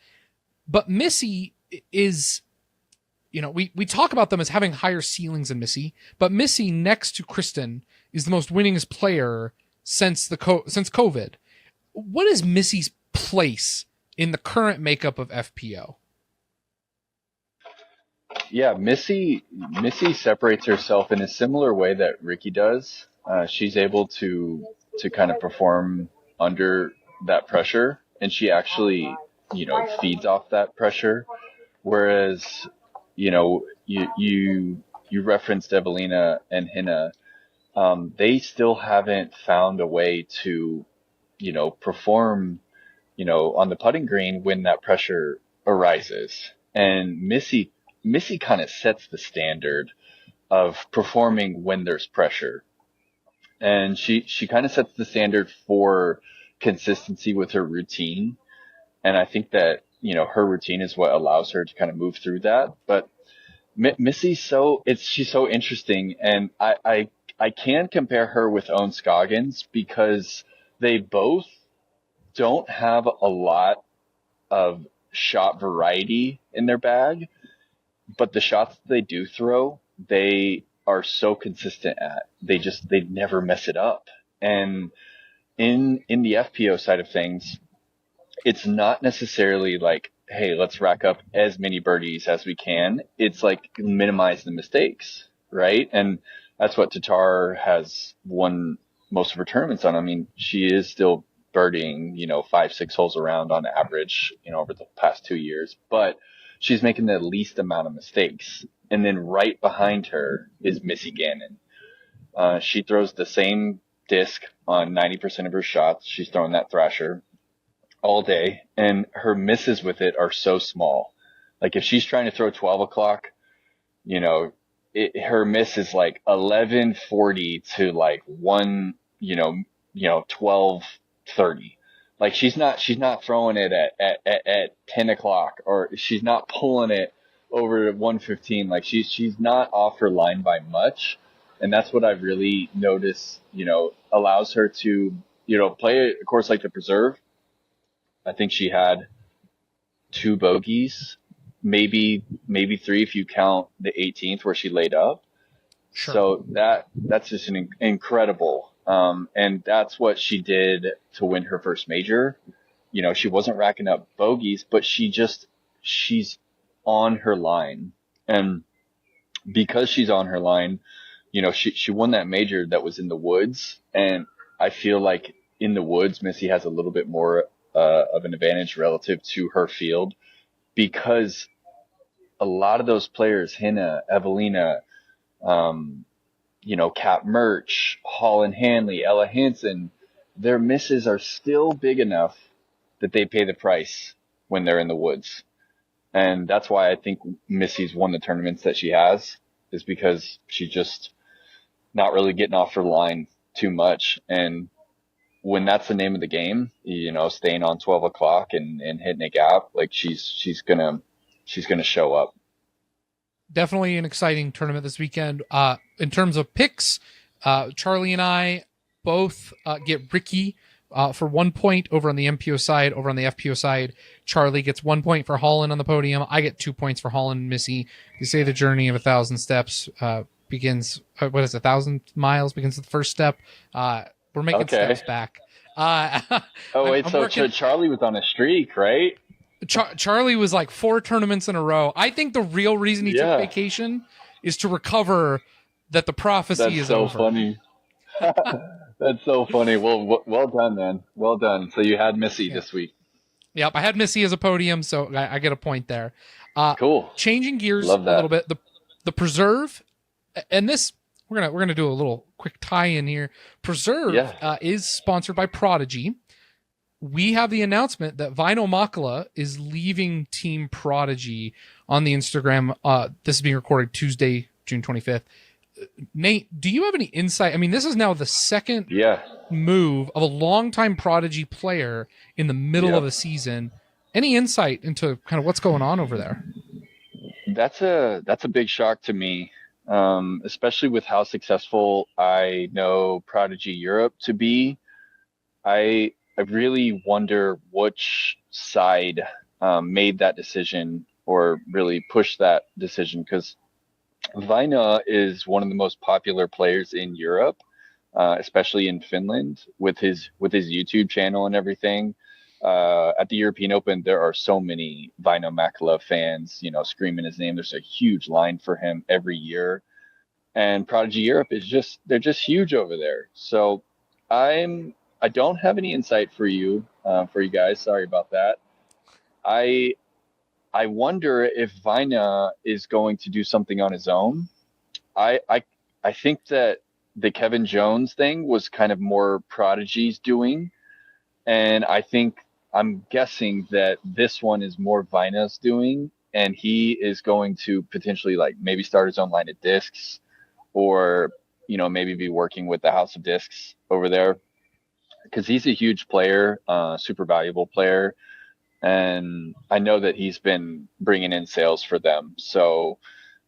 But Missy is, you know, we talk about them as having higher ceilings than Missy, but Missy next to Kristen is the most winningest player since since COVID. What is Missy's place in the current makeup of FPO? Yeah, Missy separates herself in a similar way that Ricky does. She's able to kind of perform under that pressure, and she actually, you know, feeds off that pressure. Whereas, you know, you referenced Evelina and Hinna, they still haven't found a way to, you know, perform, you know, on the putting green when that pressure arises. And Missy kind of sets the standard of performing when there's pressure. And she kind of sets the standard for consistency with her routine. And I think that, you know, her routine is what allows her to kind of move through that. But Missy's she's so interesting. And I can compare her with Owen Scoggins because they both don't have a lot of shot variety in their bag, but the shots that they do throw, they are so consistent at. They never mess it up. And in the FPO side of things, it's not necessarily like, hey, let's rack up as many birdies as we can. It's like minimize the mistakes, right? And that's what Tatar has won most of her tournaments on. I mean, she is still birdieing, you know, 5-6 holes around on average, you know, over the past 2 years, but she's making the least amount of mistakes. And then right behind her is Missy Gannon. She throws the same disc on 90% of her shots. She's throwing that Thrasher all day, and her misses with it are so small. Like if she's trying to throw 12 o'clock, you know, her miss is like 11:40 to like 12:30. Like she's not throwing it at 10 o'clock, or she's not pulling it over at 1:15. Like she's not off her line by much. And that's what I've really noticed, you know, allows her to, you know, play a course like the Preserve. I think she had 2 bogeys, maybe 3 if you count the 18th where she laid up. Sure. So that's just an incredible And that's what she did to win her first major. You know, she wasn't racking up bogeys, but she's on her line. And because she's on her line, you know, she won that major that was in the woods. And I feel like in the woods, Missy has a little bit more of an advantage relative to her field, because a lot of those players, Hinna, Evelina, you know, Kat Merch, Holland Hanley, Ella Hansen, their misses are still big enough that they pay the price when they're in the woods. And that's why I think Missy's won the tournaments that she has, is because she's just not really getting off her line too much. And when that's the name of the game, you know, staying on 12 o'clock and hitting a gap, like she's gonna show up. Definitely an exciting tournament this weekend. In terms of picks, Charlie and I both get Ricky for 1 point over on the MPO side. Over on the FPO side, Charlie gets 1 point for Holland on the podium. I get 2 points for Holland and Missy. You say the journey of 1,000 steps begins, 1,000 miles begins with the first step. We're making steps back. So Charlie was on a streak, right? Charlie was like 4 tournaments in a row. I think the real reason he took vacation is to recover that the prophecy is over. Funny. That's so funny. Well done, man. Well done. So you had Missy this week. Yep, I had Missy as a podium, so I get a point there. Cool. Changing gears a little bit. The Preserve, and this we're gonna do a little quick tie-in here. Preserve is sponsored by Prodigy. We have the announcement that Väinö Mäkelä is leaving Team Prodigy on the Instagram. This is being recorded Tuesday, June 25th. Nate, do you have any insight? I mean, this is now the second move of a longtime Prodigy player in the middle of a season. Any insight into kind of what's going on over there? That's a big shock to me, especially with how successful I know Prodigy Europe to be. I really wonder which side made that decision or really pushed that decision, because Väinö is one of the most popular players in Europe, especially in Finland, with his YouTube channel and everything. At the European Open, there are so many Väinö Mäkelä fans, you know, screaming his name. There's a huge line for him every year, and Prodigy Europe they're just huge over there. So I don't have any insight for you guys. Sorry about that. I wonder if Väinö is going to do something on his own. I think that the Kevin Jones thing was kind of more Prodigy's doing, and I'm guessing that this one is more Väinö's doing, and he is going to potentially like maybe start his own line of discs, or you know, maybe be working with the House of Discs over there, because he's a huge player, super valuable player. And I know that he's been bringing in sales for them. So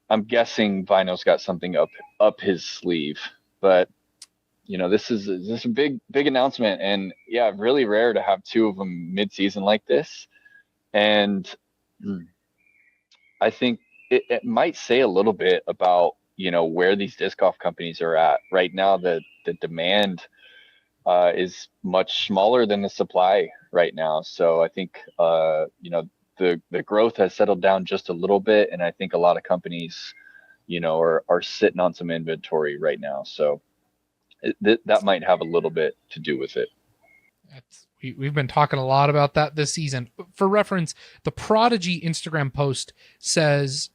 I'm guessing Väinö's got something up his sleeve. But, you know, this is a big announcement. And, yeah, really rare to have 2 of them mid-season like this. And I think it might say a little bit about, you know, where these disc golf companies are at. Right now, the demand is much smaller than the supply right now. So I think, you know, the growth has settled down just a little bit. And I think a lot of companies, you know, are sitting on some inventory right now. So that might have a little bit to do with it. We've been talking a lot about that this season. For reference, the Prodigy Instagram post says,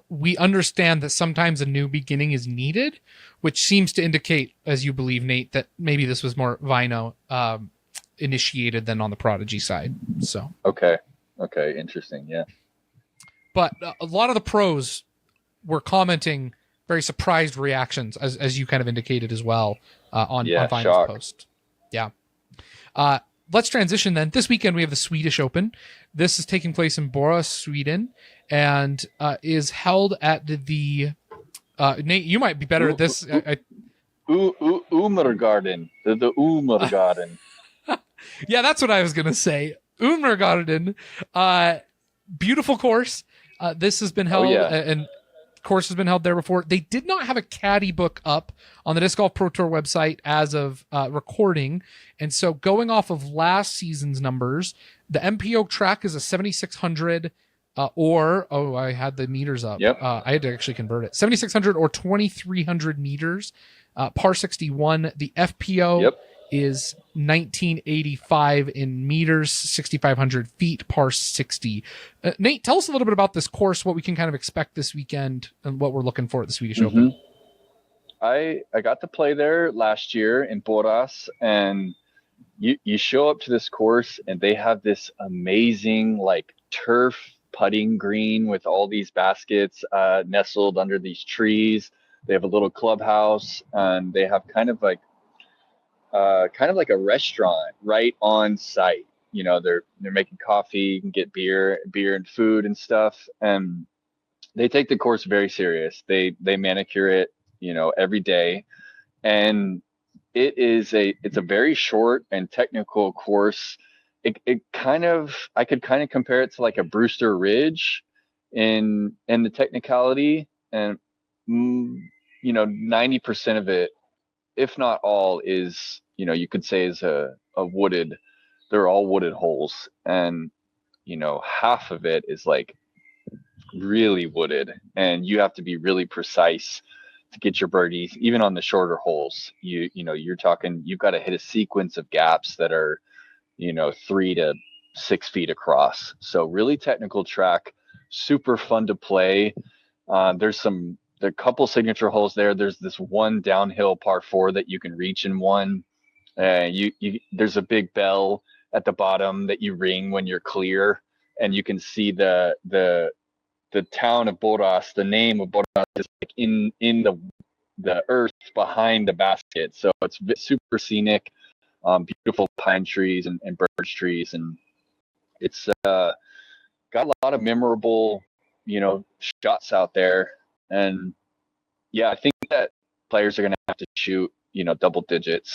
we understand that sometimes a new beginning is needed, which seems to indicate, as you believe, Nate, that maybe this was more Väinö initiated than on the Prodigy side. So Okay, interesting, yeah. But a lot of the pros were commenting very surprised reactions, as you kind of indicated as well, on Väinö's shock. post. Yeah. Let's transition then. This weekend we have the Swedish Open. This is taking place in Buhr, Sweden, and is held at the Nate, you might be better at this. Umergarden. The Umergarden. Yeah, that's what I was going to say. Umergarden. Beautiful course. This has been held, and course has been held there before. They did not have a caddy book up on the Disc Golf Pro Tour website as of recording. And so going off of last season's numbers, the MPO track is a 7,600 I had the meters up. Yep. I had to actually convert it. 7,600 or 2,300 meters, par 61. The FPO is 1985 in meters, 6,500 feet, par 60. Nate, tell us a little bit about this course, what we can kind of expect this weekend and what we're looking for at the Swedish Open. I got to play there last year in Buhr, and you show up to this course and they have this amazing like turf putting green with all these baskets nestled under these trees. They have a little clubhouse, and they have kind of like a restaurant right on site. You know, they're making coffee, you can get beer and food and stuff. And they take the course very serious. They manicure it, you know, every day. And it's a very short and technical course. I could kind of compare it to like a Brewster Ridge in the technicality, and you know, 90% of it, if not all, is, you know, you could say is a wooded. They're all wooded holes, and you know, half of it is like really wooded, and you have to be really precise to get your birdies. Even on the shorter holes, you know, you're talking, you've got to hit a sequence of gaps that are, you know, 3 to 6 feet across. So really technical track, super fun to play. There are a couple signature holes there. There's this one downhill par 4 that you can reach in one. There's a big bell at the bottom that you ring when you're clear, and you can see the town of Buhr, the name of Buhr is like in the earth behind the basket. So it's super scenic. Beautiful pine trees and birch trees, and it's got a lot of memorable, you know, shots out there. And yeah, I think that players are going to have to shoot, you know, double digits.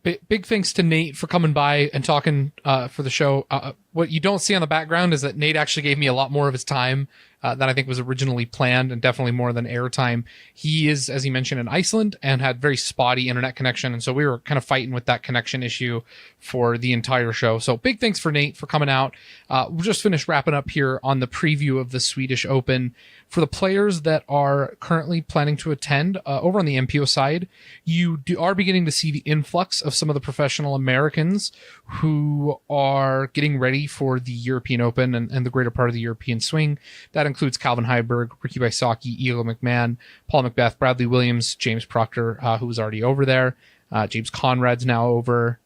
Big thanks to Nate for coming by and talking for the show. What you don't see on the background is that Nate actually gave me a lot more of his time than I think was originally planned, and definitely more than airtime. He is, as he mentioned, in Iceland and had very spotty internet connection, and so we were kind of fighting with that connection issue for the entire show. So big thanks for Nate for coming out. We'll just finish wrapping up here on the preview of the Swedish Open. For the players that are currently planning to attend, over on the MPO side, you are beginning to see the influx of some of the professional Americans who are getting ready for the European Open and the greater part of the European swing. That includes Calvin Heiberg, Ricky Wysocki, Eagle McMahon, Paul Macbeth, Bradley Williams, James Proctor, who was already over there. James Conrad's now over.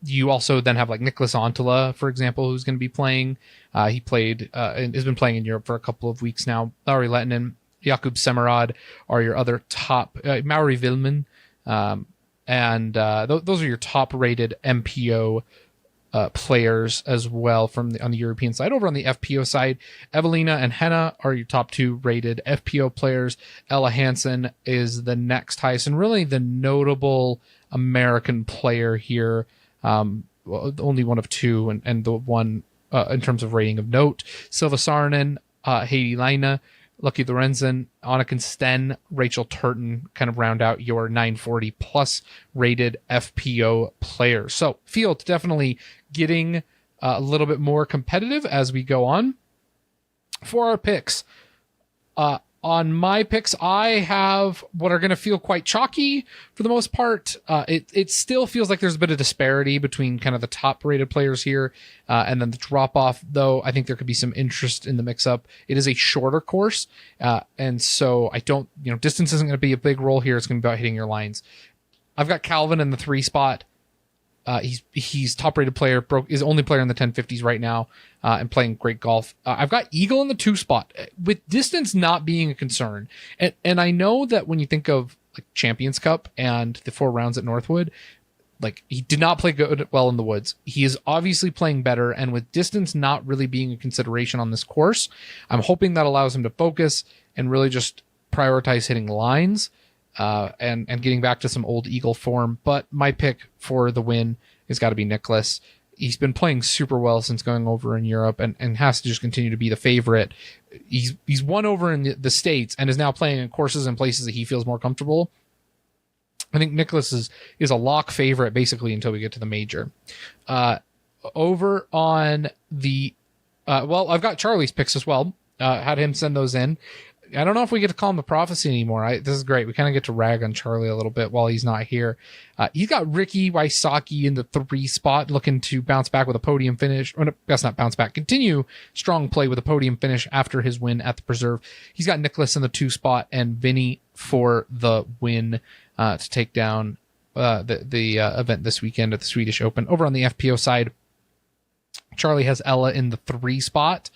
You also then have like Nicholas Antila, for example, who's going to be playing. He played and has been playing in Europe for a couple of weeks now. Lauri Lehtinen, Jakub Semerad are your other top. Mauri Vilman, and those are your top-rated MPO players as well on the European side. Over on the FPO side, Evelina and Henna are your top 2 rated FPO players. Ella Hansen is the next highest, and really the notable American player here. Only one of 2, and the one in terms of rating of note. Silva Saarinen, Heidi Leine, Lucky Lorenzen, Anniken Sten, Rachel Turton kind of round out your 940 plus rated FPO players. So field definitely getting a little bit more competitive as we go on. For our picks, on my picks, I have what are going to feel quite chalky for the most part. It still feels like there's a bit of disparity between kind of the top rated players here and then the drop off, though I think there could be some interest in the mix up. It is a shorter course. And so I don't, distance isn't going to be a big role here. It's going to be about hitting your lines. I've got Calvin in the 3 spot. He's top rated player, is only player in the 1050s right now, and playing great golf. I've got Eagle in the 2 spot with distance not being a concern. And I know that when you think of like Champions Cup and the 4 rounds at Northwood, like he did not play well in the woods. He is obviously playing better, and with distance not really being a consideration on this course, I'm hoping that allows him to focus and really just prioritize hitting lines. And getting back to some old Eagle form. But my pick for the win has got to be Nicholas. He's been playing super well since going over in Europe and has to just continue to be the favorite. He's won over in the States and is now playing in courses and places that he feels more comfortable. I think Nicholas is a lock favorite basically until we get to the major. Over on the, I've got Charlie's picks as well. Had him send those in. I don't know if we get to call him a prophecy anymore. This is great. We kind of get to rag on Charlie a little bit while he's not here. He's got Ricky Wysocki in the 3 spot, looking to bounce back with a podium finish. Or no, that's not bounce back. Continue strong play with a podium finish after his win at the Preserve. He's got Nicholas in the 2 spot and Vinny for the win to take down the event this weekend at the Swedish Open. Over on the FPO side, Charlie has Ella in the 3 spot,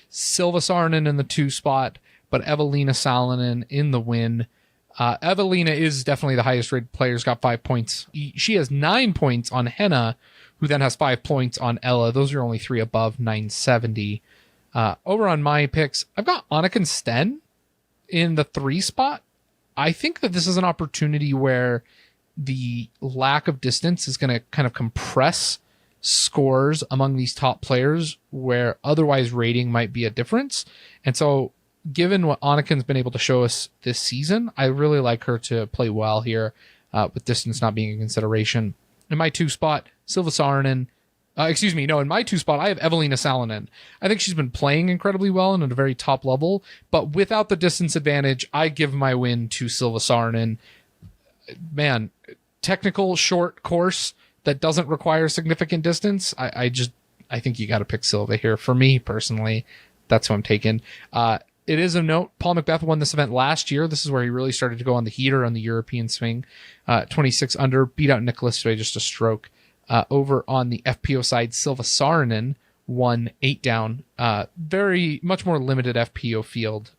Silva Saarinen in the 2 spot, but Evelina Salonen in the win. Evelina is definitely the highest rated player. She's got 5 points. She has 9 points on Henna, who then has 5 points on Ella. Those are only 3 above 970. Over on my picks, I've got Anniken Sten in the 3 spot. I think that this is an opportunity where the lack of distance is going to kind of compress scores among these top players where otherwise rating might be a difference. And so given what Anniken's been able to show us this season, I really like her to play well here with distance not being a consideration. In my 2 spot, Silva Saarinen. In my 2 spot, I have Evelina Salonen. I think she's been playing incredibly well and at a very top level, but without the distance advantage, I give my win to Silva Saarinen. Man, technical short course that doesn't require significant distance. I think you got to pick Silva here. For me personally, that's who I'm taking. It is a note, Paul Macbeth won this event last year. This is where he really started to go on the heater on the European swing. 26 under, beat out Nicholas by just a stroke. Over on the FPO side, Silva Saarinen won 8 down. Very much more limited FPO field.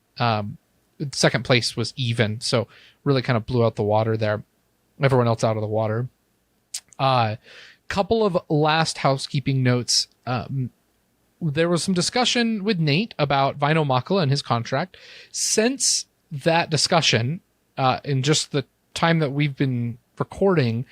Second place was even, so really kind of blew out the water there. Everyone else out of the water. Couple of last housekeeping notes. There was some discussion with Nate about Väinö Mäkelä and his contract. Since that discussion, in just the time that we've been recording,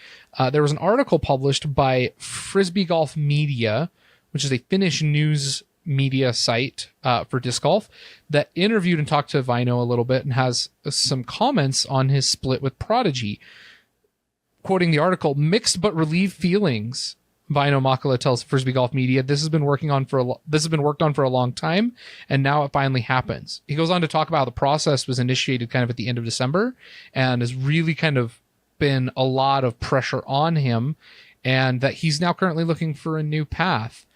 there was an article published by Frisbee Golf Media, which is a Finnish news media site for disc golf, that interviewed and talked to Väinö a little bit and has some comments on his split with Prodigy. Quoting the article, mixed but relieved feelings. Väinö Mäkelä tells Frisbee Golf Media, this has been worked on for a long time, and now it finally happens. He goes on to talk about how the process was initiated kind of at the end of December, and has really kind of been a lot of pressure on him, and that he's now currently looking for a new path.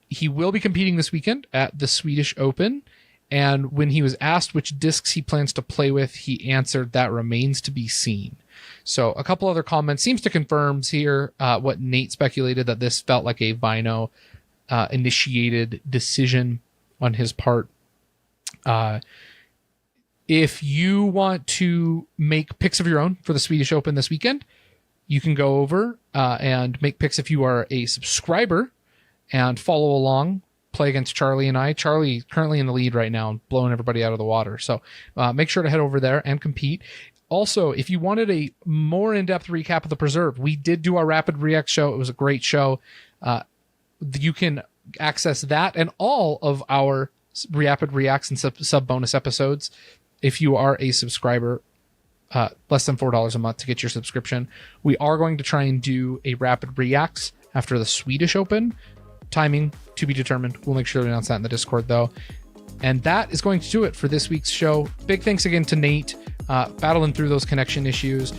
He will be competing this weekend at the Swedish Open, and when he was asked which discs he plans to play with, he answered that remains to be seen. So a couple other comments seems to confirm here what Nate speculated, that this felt like a Väinö initiated decision on his part. If you want to make picks of your own for the Swedish Open this weekend, you can go over and make picks if you are a subscriber and follow along, play against Charlie and I. Charlie currently in the lead right now, blowing everybody out of the water. So make sure to head over there and compete. Also, if you wanted a more in-depth recap of the Preserve, we did do our Rapid React show. It was a great show. You can access that and all of our Rapid Reacts and sub-bonus episodes if you are a subscriber, less than $4 a month to get your subscription. We are going to try and do a Rapid Reacts after the Swedish Open. Timing to be determined. We'll make sure to announce that in the Discord, though. And that is going to do it for this week's show. Big thanks again to Nate, battling through those connection issues.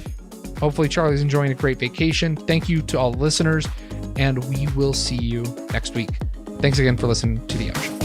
Hopefully Charlie's enjoying a great vacation. Thank you to all the listeners, and we will see you next week. Thanks again for listening to the Upshot.